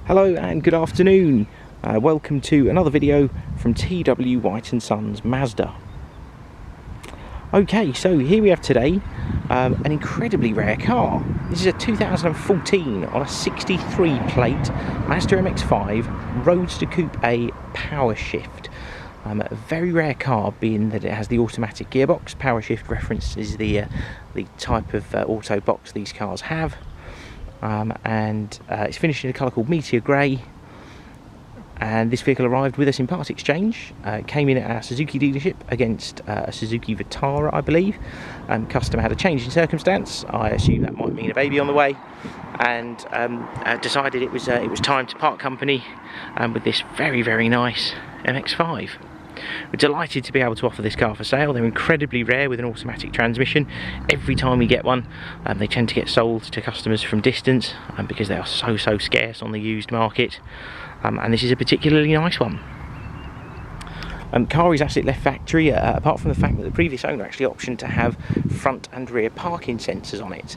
Hello and good afternoon. Welcome to another video from TW White & Sons Mazda. Okay, so here we have today an incredibly rare car. This is a 2014 on a 63 plate Mazda MX-5 Roadster Coupe Powershift. A very rare car, being that it has the automatic gearbox. Powershift references the type of auto box these cars have. It's finished in a colour called Meteor Grey, and this vehicle arrived with us in part exchange. It came in at our Suzuki dealership against a Suzuki Vitara, I believe. Customer had a change in circumstance. I assume that might mean a baby on the way, and decided it was time to part company with this very nice MX-5. We're delighted to be able to offer this car for sale. They're incredibly rare with an automatic transmission. Every time we get one, they tend to get sold to customers from distance because they are so scarce on the used market. And this is a particularly nice one. Car is asset left factory, apart from the fact that the previous owner actually optioned to have front and rear parking sensors on it,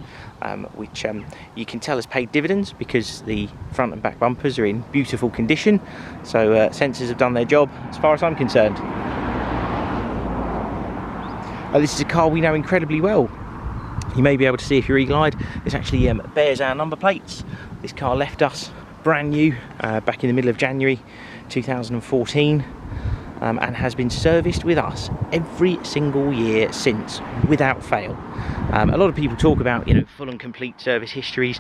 which you can tell has paid dividends because the front and back bumpers are in beautiful condition. So sensors have done their job as far as I'm concerned. This is a car we know incredibly well. You may be able to see if you're eagle-eyed, this actually bears our number plates. This car left us brand new back in the middle of January 2014. And has been serviced with us every single year since, without fail. A lot of people talk about, full and complete service histories.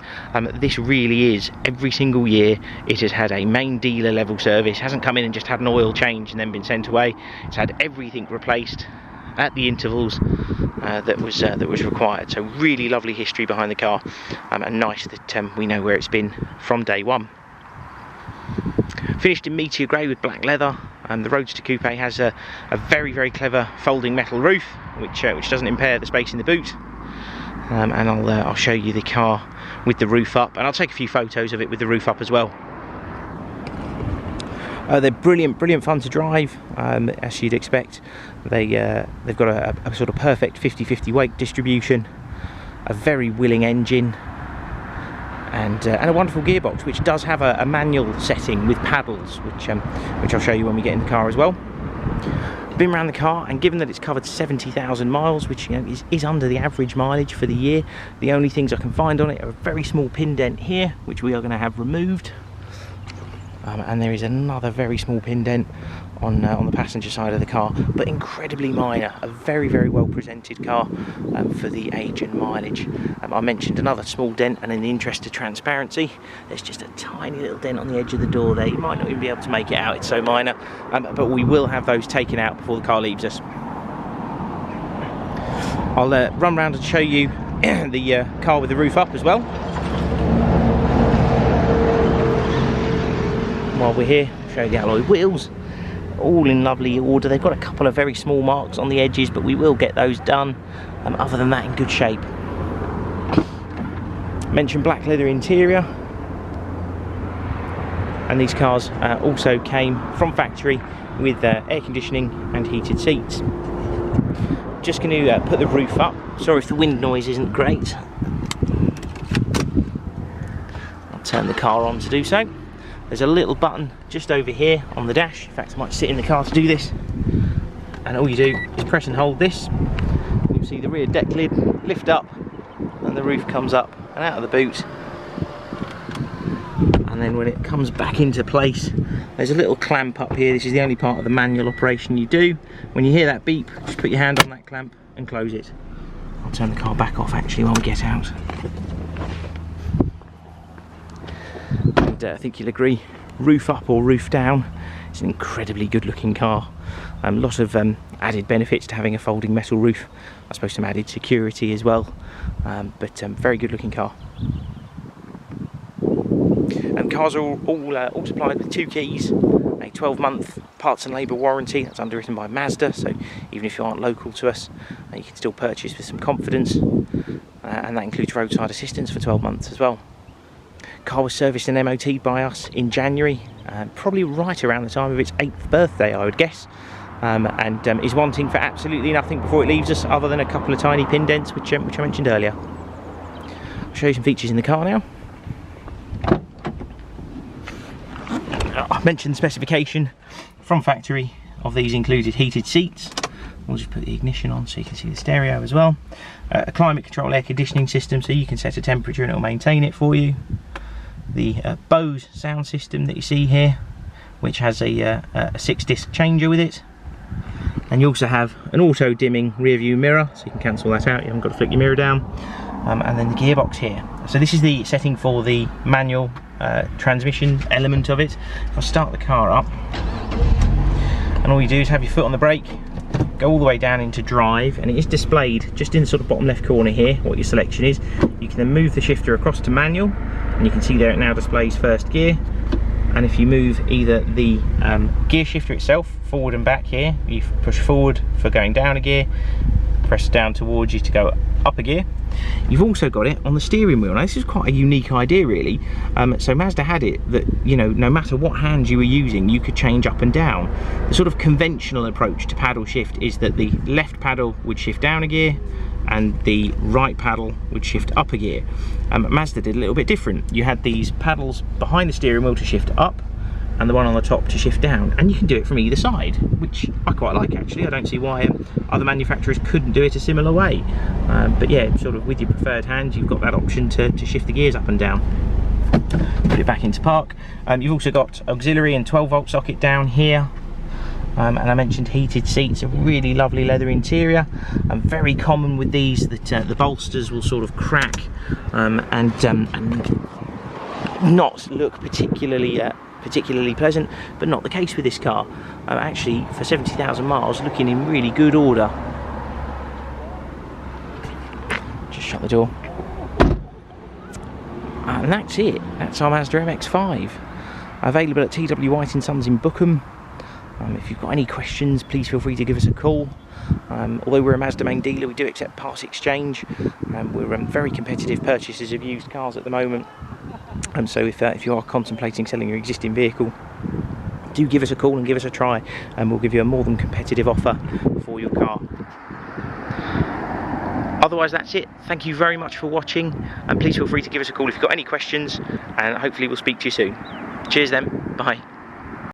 This really is every single year. It has had a main dealer level service. Hasn't come in and just had an oil change and then been sent away. It's had everything replaced at the intervals that was required. So really lovely history behind the car, and nice that we know where it's been from day one. Finished in Meteor Grey with black leather. The Roadster Coupe has a very clever folding metal roof, which doesn't impair the space in the boot. And I'll show you the car with the roof up, and I'll take a few photos of it with the roof up as well. They're brilliant fun to drive, as you'd expect. They've got a sort of perfect 50-50 weight distribution, a very willing engine, and a wonderful gearbox, which does have a manual setting with paddles, which I'll show you when we get in the car as well. Been around the car, and given that it's covered 70,000 miles, which is under the average mileage for the year, the only things I can find on it are a very small pin dent here, which we are going to have removed, and there is another very small pin dent on the passenger side of the car, but incredibly minor. A very well presented car for the age and mileage. I mentioned another small dent, and in the interest of transparency, there's just a tiny little dent on the edge of the door there. You might not even be able to make it out, it's so minor, but we will have those taken out before the car leaves us. I'll run round and show you the car with the roof up as well. While we're here, I'll show you the alloy wheels, all in lovely order. They've got a couple of very small marks on the edges, but we will get those done. Other than that, in good shape. Mentioned black leather interior, and these cars also came from factory with air conditioning and heated seats. Just going to put the roof up. Sorry if the wind noise isn't great. I'll turn the car on to do so. There's a little button just over here on the dash. In fact, I might sit in the car to do this. And all you do is press and hold this. You'll see the rear deck lid lift up, and the roof comes up and out of the boot. And then when it comes back into place, there's a little clamp up here. This is the only part of the manual operation you do. When you hear that beep, just put your hand on that clamp and close it. I'll turn the car back off actually while we get out. I think you'll agree, roof up or roof down, it's an incredibly good looking car. Lots of added benefits to having a folding metal roof. I suppose some added security as well, but very good looking car. Cars are all supplied with 2 keys, a 12-month parts and labour warranty that's underwritten by Mazda, so even if you aren't local to us, you can still purchase with some confidence, and that includes roadside assistance for 12 months as well. Car was serviced and MOT'd by us in January, probably right around the time of its 8th birthday, I would guess, and is wanting for absolutely nothing before it leaves us, other than a couple of tiny pin dents, which I mentioned earlier. I'll show you some features in the car now. Mentioned specification from factory of these included heated seats. We'll just put the ignition on so you can see the stereo as well. A climate control air conditioning system, so you can set a temperature and it'll maintain it for you. The BOSE sound system that you see here, which has a 6-disc changer with it. And you also have an auto dimming rear view mirror, so you can cancel that out, you haven't got to flick your mirror down. And then the gearbox here. So this is the setting for the manual transmission element of it. If I start the car up, and all you do is have your foot on the brake, go all the way down into drive, and it is displayed just in the sort of bottom left corner here what your selection is. You can then move the shifter across to manual, and you can see there it now displays first gear. And if you move either the gear shifter itself forward and back here, you push forward for going down a gear, press down towards you to go up a gear. You've also got it on the steering wheel. Now this is quite a unique idea really. So Mazda had it that, you know, no matter what hand you were using, you could change up and down. The sort of conventional approach to paddle shift is that the left paddle would shift down a gear and the right paddle would shift up a gear. Mazda did a little bit different. You had these paddles behind the steering wheel to shift up and the one on the top to shift down, and you can do it from either side, which I quite like actually. I don't see why other manufacturers couldn't do it a similar way. But yeah, sort of with your preferred hand, you've got that option to shift the gears up and down. Put it back into park. You've also got auxiliary and 12-volt socket down here. And I mentioned heated seats, a really lovely leather interior. Very common with these that the bolsters will sort of crack and not look particularly pleasant, but not the case with this car. Actually, for 70,000 miles, looking in really good order. Just shut the door. And that's it. That's our Mazda MX-5. Available at TW White & Sons in Bookham. If you've got any questions, please feel free to give us a call. Although we're a Mazda main dealer, we do accept part exchange. We're very competitive purchasers of used cars at the moment. So if you are contemplating selling your existing vehicle, do give us a call and give us a try, and we'll give you a more than competitive offer for your car. Otherwise, that's it. Thank you very much for watching, and please feel free to give us a call if you've got any questions, and hopefully we'll speak to you soon. Cheers then, bye.